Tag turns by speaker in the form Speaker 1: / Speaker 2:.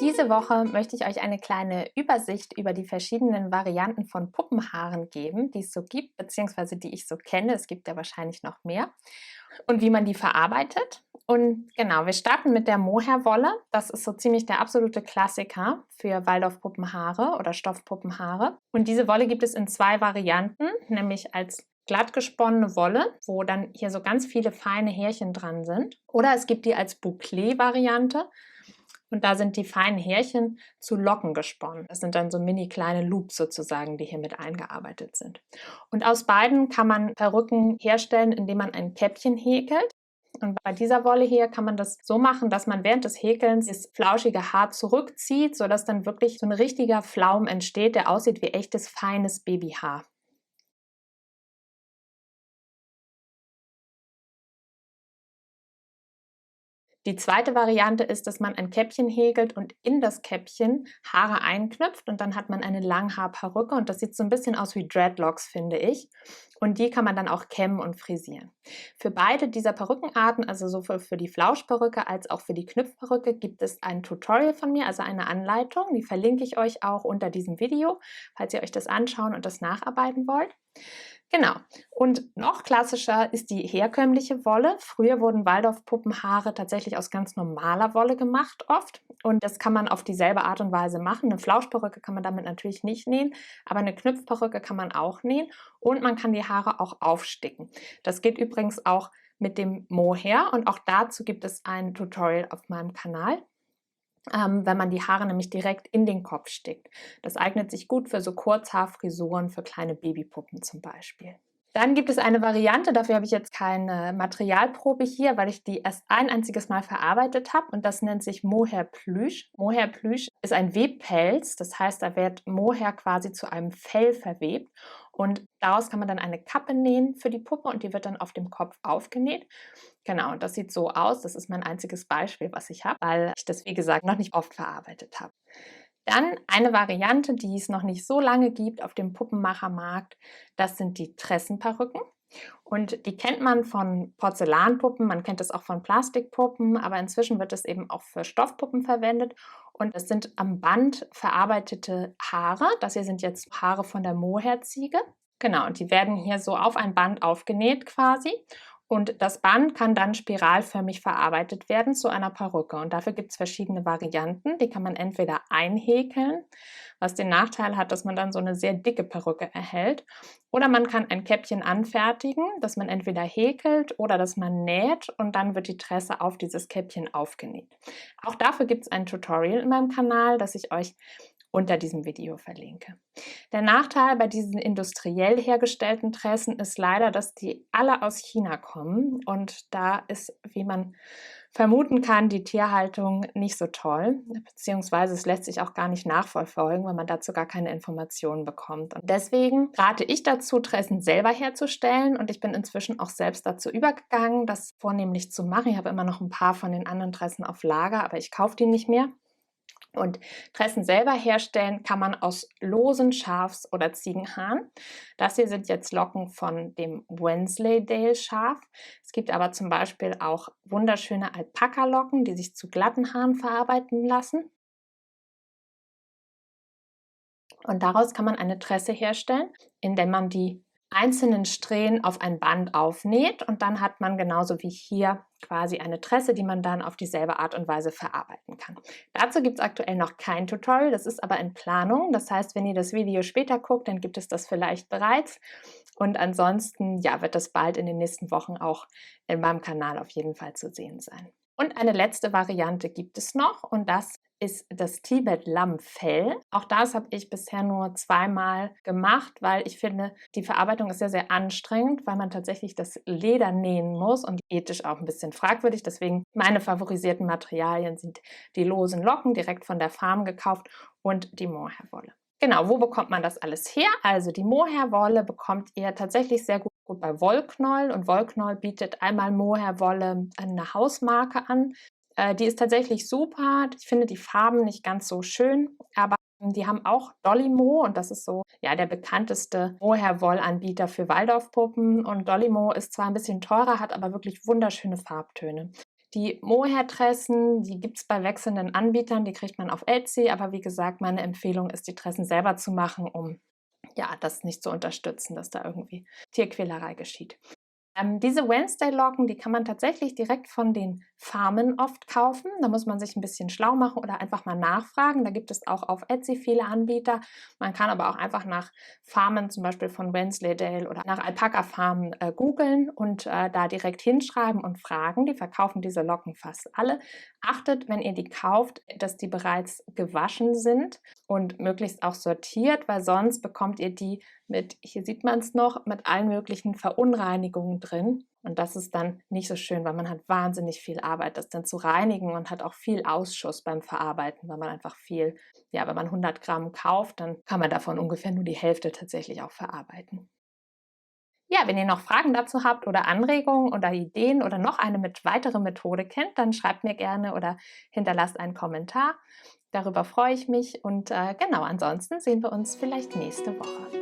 Speaker 1: Diese Woche möchte ich euch eine kleine Übersicht über die verschiedenen Varianten von Puppenhaaren geben, die es so gibt, beziehungsweise die ich so kenne. Es gibt ja wahrscheinlich noch mehr. Und wie man die verarbeitet. Und genau, wir starten mit der Mohair-Wolle. Das ist so ziemlich der absolute Klassiker für Waldorf-Puppenhaare oder Stoffpuppenhaare. Und diese Wolle gibt es in zwei Varianten, nämlich als glatt gesponnene Wolle, wo dann hier so ganz viele feine Härchen dran sind. Oder es gibt die als Bouclé-Variante. Und da sind die feinen Härchen zu Locken gesponnen. Das sind dann so mini kleine Loops sozusagen, die hier mit eingearbeitet sind. Und aus beiden kann man Perücken herstellen, indem man ein Käppchen häkelt. Und bei dieser Wolle hier kann man das so machen, dass man während des Häkelns das flauschige Haar zurückzieht, sodass dann wirklich so ein richtiger Flaum entsteht, der aussieht wie echtes, feines Babyhaar. Die zweite Variante ist, dass man ein Käppchen häkelt und in das Käppchen Haare einknüpft und dann hat man eine Langhaarperücke und das sieht so ein bisschen aus wie Dreadlocks, finde ich. Und die kann man dann auch kämmen und frisieren. Für beide dieser Perückenarten, also sowohl für die Flauschperücke als auch für die Knüpfperücke, gibt es ein Tutorial von mir, also eine Anleitung. Die verlinke ich euch auch unter diesem Video, falls ihr euch das anschauen und das nacharbeiten wollt. Genau. Und noch klassischer ist die herkömmliche Wolle. Früher wurden Waldorf-Puppenhaare tatsächlich aus ganz normaler Wolle gemacht, oft. Und das kann man auf dieselbe Art und Weise machen. Eine Flauschperücke kann man damit natürlich nicht nähen, aber eine Knüpfperücke kann man auch nähen. Und man kann die Haare auch aufsticken. Das geht übrigens auch mit dem Mohair und auch dazu gibt es ein Tutorial auf meinem Kanal. Wenn man die Haare nämlich direkt in den Kopf stickt. Das eignet sich gut für so Kurzhaarfrisuren, für kleine Babypuppen zum Beispiel. Dann gibt es eine Variante, dafür habe ich jetzt keine Materialprobe hier, weil ich die erst ein einziges Mal verarbeitet habe und das nennt sich Mohair Plüsch. Mohair Plüsch ist ein Webpelz, das heißt, da wird Mohair quasi zu einem Fell verwebt und daraus kann man dann eine Kappe nähen für die Puppe und die wird dann auf dem Kopf aufgenäht. Genau, und das sieht so aus. Das ist mein einziges Beispiel, was ich habe, weil ich das, wie gesagt, noch nicht oft verarbeitet habe. Dann eine Variante, die es noch nicht so lange gibt auf dem Puppenmachermarkt, das sind die Tressenperücken. Und die kennt man von Porzellanpuppen, man kennt es auch von Plastikpuppen, aber inzwischen wird es eben auch für Stoffpuppen verwendet. Und es sind am Band verarbeitete Haare. Das hier sind jetzt Haare von der Mohairziege. Genau, und die werden hier so auf ein Band aufgenäht quasi. Und das Band kann dann spiralförmig verarbeitet werden zu einer Perücke. Und dafür gibt es verschiedene Varianten. Die kann man entweder einhäkeln, was den Nachteil hat, dass man dann so eine sehr dicke Perücke erhält. Oder man kann ein Käppchen anfertigen, das man entweder häkelt oder das man näht und dann wird die Tresse auf dieses Käppchen aufgenäht. Auch dafür gibt es ein Tutorial in meinem Kanal, das ich euch unter diesem Video verlinke. Der Nachteil bei diesen industriell hergestellten Tressen ist leider, dass die alle aus China kommen und da ist, wie man vermuten kann, die Tierhaltung nicht so toll, beziehungsweise es lässt sich auch gar nicht nachverfolgen, weil man dazu gar keine Informationen bekommt. Und deswegen rate ich dazu, Tressen selber herzustellen und ich bin inzwischen auch selbst dazu übergegangen, das vornehmlich zu machen. Ich habe immer noch ein paar von den anderen Tressen auf Lager, aber ich kaufe die nicht mehr. Und Tressen selber herstellen kann man aus losen Schafs- oder Ziegenhaaren. Das hier sind jetzt Locken von dem Wensleydale-Schaf. Es gibt aber zum Beispiel auch wunderschöne Alpaka-Locken, die sich zu glatten Haaren verarbeiten lassen. Und daraus kann man eine Tresse herstellen, indem man die einzelnen Strähnen auf ein Band aufnäht und dann hat man genauso wie hier quasi eine Tresse, die man dann auf dieselbe Art und Weise verarbeiten kann. Dazu gibt es aktuell noch kein Tutorial, das ist aber in Planung. Das heißt, wenn ihr das Video später guckt, dann gibt es das vielleicht bereits. Und ansonsten ja, wird das bald in den nächsten Wochen auch in meinem Kanal auf jeden Fall zu sehen sein. Und eine letzte Variante gibt es noch und das ist das Tibet-Lammfell. Auch das habe ich bisher nur zweimal gemacht, weil ich finde, die Verarbeitung ist sehr, sehr anstrengend, weil man tatsächlich das Leder nähen muss und ethisch auch ein bisschen fragwürdig. Deswegen meine favorisierten Materialien sind die losen Locken, direkt von der Farm gekauft und die Mohairwolle. Genau, wo bekommt man das alles her? Also die Mohairwolle bekommt ihr tatsächlich sehr gut bei Wollknäuel und Wollknäuel bietet einmal Mohairwolle eine Hausmarke an. Die ist tatsächlich super. Ich finde die Farben nicht ganz so schön, aber die haben auch Dollymo und das ist so ja der bekannteste Mohair-Wollanbieter für Waldorfpuppen und Dollymo ist zwar ein bisschen teurer, hat aber wirklich wunderschöne Farbtöne. Die Mohair-Tressen, die gibt es bei wechselnden Anbietern, die kriegt man auf Etsy, aber wie gesagt, meine Empfehlung ist, die Tressen selber zu machen, um ja, das nicht zu unterstützen, dass da irgendwie Tierquälerei geschieht. Diese Wednesday-Locken, die kann man tatsächlich direkt von den Farmen oft kaufen. Da muss man sich ein bisschen schlau machen oder einfach mal nachfragen. Da gibt es auch auf Etsy viele Anbieter. Man kann aber auch einfach nach Farmen, zum Beispiel von Wensleydale oder nach Alpaka-Farmen googeln und da direkt hinschreiben und fragen. Die verkaufen diese Locken fast alle. Achtet, wenn ihr die kauft, dass die bereits gewaschen sind und möglichst auch sortiert, weil sonst bekommt ihr die mit, hier sieht man es noch, mit allen möglichen Verunreinigungen drin. Und das ist dann nicht so schön, weil man hat wahnsinnig viel Arbeit, das dann zu reinigen und hat auch viel Ausschuss beim Verarbeiten, weil man einfach viel, ja, wenn man 100 Gramm kauft, dann kann man davon ungefähr nur die Hälfte tatsächlich auch verarbeiten. Ja, wenn ihr noch Fragen dazu habt oder Anregungen oder Ideen oder noch eine weitere Methode kennt, dann schreibt mir gerne oder hinterlasst einen Kommentar. Darüber freue ich mich und genau, ansonsten sehen wir uns vielleicht nächste Woche.